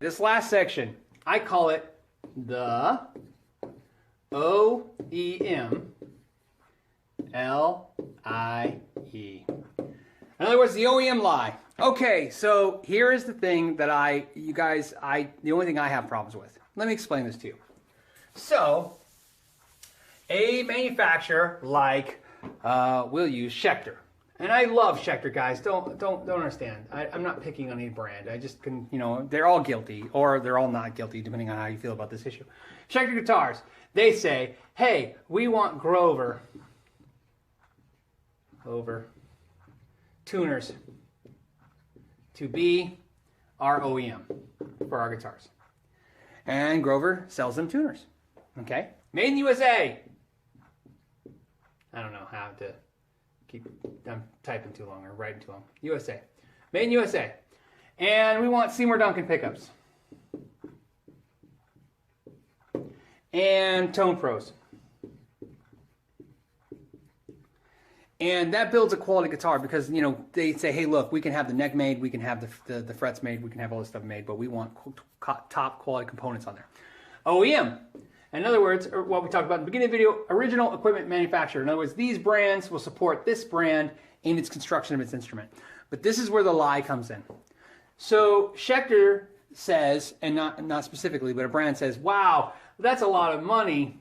This last section, I call it the OEM LIE. In other words, the OEM lie. Okay, so here is the thing that the only thing I have problems with. Let me explain this to you. So, a manufacturer like, we'll use Schecter. And I love Schecter, guys. Don't understand. I'm not picking on any brand. I just can, they're all guilty, or they're all not guilty, depending on how you feel about this issue. Schecter guitars, they say, hey, we want Grover tuners to be our OEM for our guitars. And Grover sells them tuners. Okay? Made in USA. I don't know how to I'm typing too long or writing too long. USA. Made in USA. And we want Seymour Duncan pickups. And Tone Pros. And that builds a quality guitar because, they say, hey, look, we can have the neck made, we can have the frets made, we can have all this stuff made, but we want top quality components on there. OEM. In other words, what we talked about in the beginning of the video, original equipment manufacturer. In other words, these brands will support this brand in its construction of its instrument. But this is where the lie comes in. So Schecter says, and not specifically, but a brand says, wow, that's a lot of money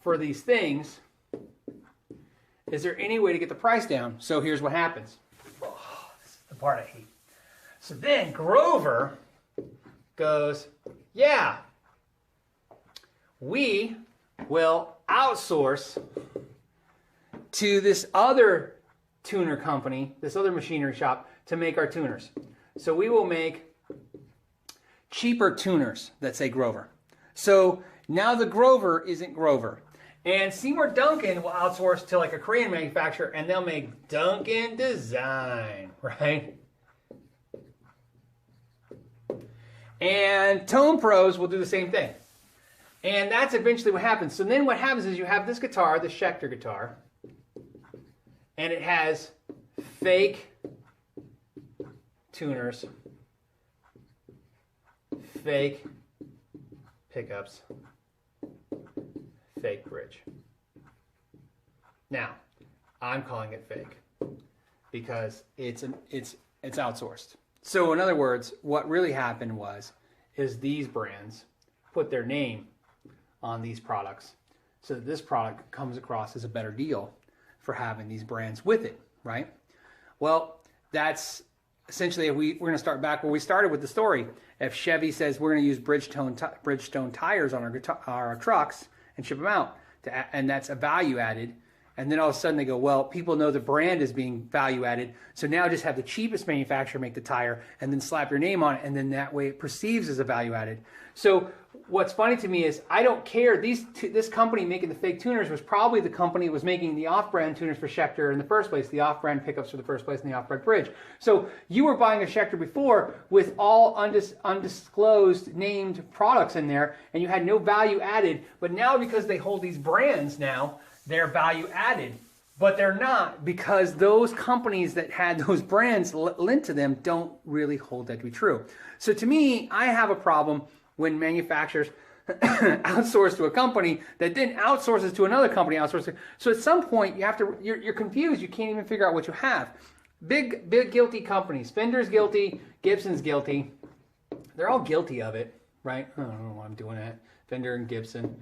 for these things. Is there any way to get the price down? So here's what happens. Oh, this is the part I hate. So then Grover goes, yeah, we will outsource to this other tuner company, this other machinery shop, to make our tuners. So we will make cheaper tuners that say Grover. So now the Grover isn't Grover. And Seymour Duncan will outsource to like a Korean manufacturer and they'll make Duncan Design, right? And Tone Pros will do the same thing. And that's eventually what happens. So then what happens is you have this guitar, the Schecter guitar, and it has fake tuners, fake pickups, fake bridge. Now, I'm calling it fake because it's outsourced. So in other words, what really happened is these brands put their name on these products so that this product comes across as a better deal for having these brands with it, right? Well, that's essentially, we're going to start back where we started with the story. If Chevy says we're going to use Bridgestone tires on our trucks and ship them out, and that's a value added, and then all of a sudden they go, well, people know the brand is being value added, so now just have the cheapest manufacturer make the tire and then slap your name on it, and then that way it perceives as a value added. So what's funny to me is I don't care. This company making the fake tuners was probably the company that was making the off-brand tuners for Schecter in the first place, the off-brand pickups for the first place, and the off-brand bridge. So you were buying a Schecter before with all undisclosed named products in there, and you had no value added. But now because they hold these brands now, they're value added. But they're not, because those companies that had those brands linked to them don't really hold that to be true. So to me, I have a problem when manufacturers outsource to a company that then outsources to another company outsourcing. So at some point you're confused. You can't even figure out what you have. Big guilty companies. Fender's guilty. Gibson's guilty. They're all guilty of it, right? I don't know why I'm doing that. Fender and Gibson,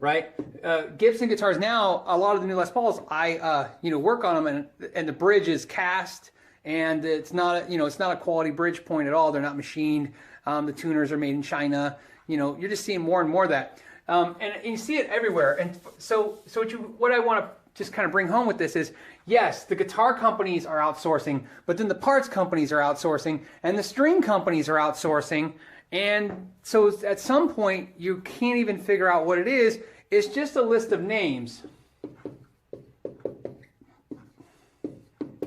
right? Gibson guitars now. A lot of the new Les Pauls, I work on them, and the bridge is cast, and it's not a quality bridge point at all. They're not machined. The tuners are made in China. You're just seeing more and more of that, and you see it everywhere. And so what I want to just kind of bring home with this is, yes, the guitar companies are outsourcing, but then the parts companies are outsourcing, and the string companies are outsourcing, and so at some point you can't even figure out what it is. It's just a list of names. I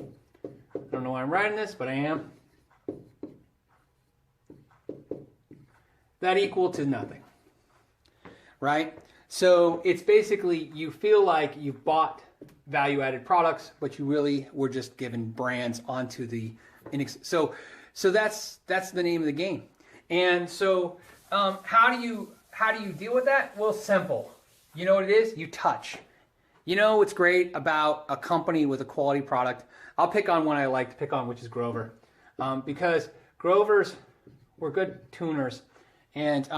don't know why I'm writing this, but I am. That equal to nothing, right? So it's basically, you feel like you've bought value-added products, but you really were just given brands onto the so that's the name of the game. And so how do you deal with that? Well, simple. You know what it is? You touch. You know what's great about a company with a quality product? I'll pick on one I like to pick on, which is Grover. Because Grovers were good tuners. And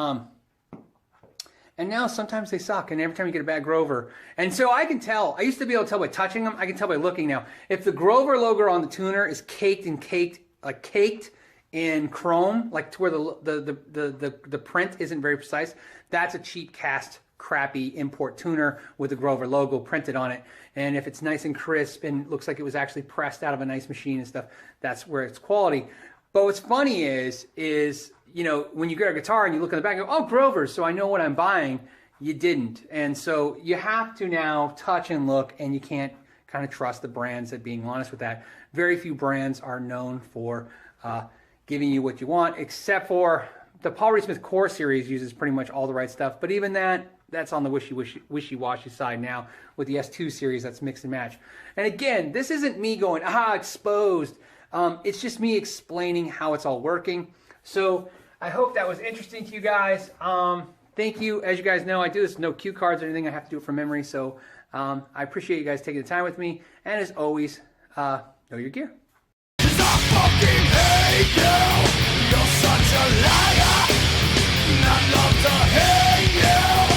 now sometimes they suck, and every time you get a bad Grover. And so I can tell. I used to be able to tell by touching them. I can tell by looking now. If the Grover logo on the tuner is caked in chrome, like to where the print isn't very precise, that's a cheap cast, crappy import tuner with the Grover logo printed on it. And if it's nice and crisp and looks like it was actually pressed out of a nice machine and stuff, that's where it's quality. But what's funny is you know, when you get a guitar and you look in the back and go, oh, Grover, so I know what I'm buying. You didn't. And so you have to now touch and look, and you can't kind of trust the brands at being honest with that. Very few brands are known for giving you what you want, except for the Paul Reed Smith Core series uses pretty much all the right stuff. But even that's on the wishy-washy side now. With the S2 series, that's mix and match. And again, this isn't me going, exposed. It's just me explaining how it's all working. So I hope that was interesting to you guys. Thank you. As you guys know, I do this no cue cards or anything. I have to do it from memory. So I appreciate you guys taking the time with me. And as always, know your gear. 'Cause I fucking hate you. You're such a liar. And I'd love to hate you.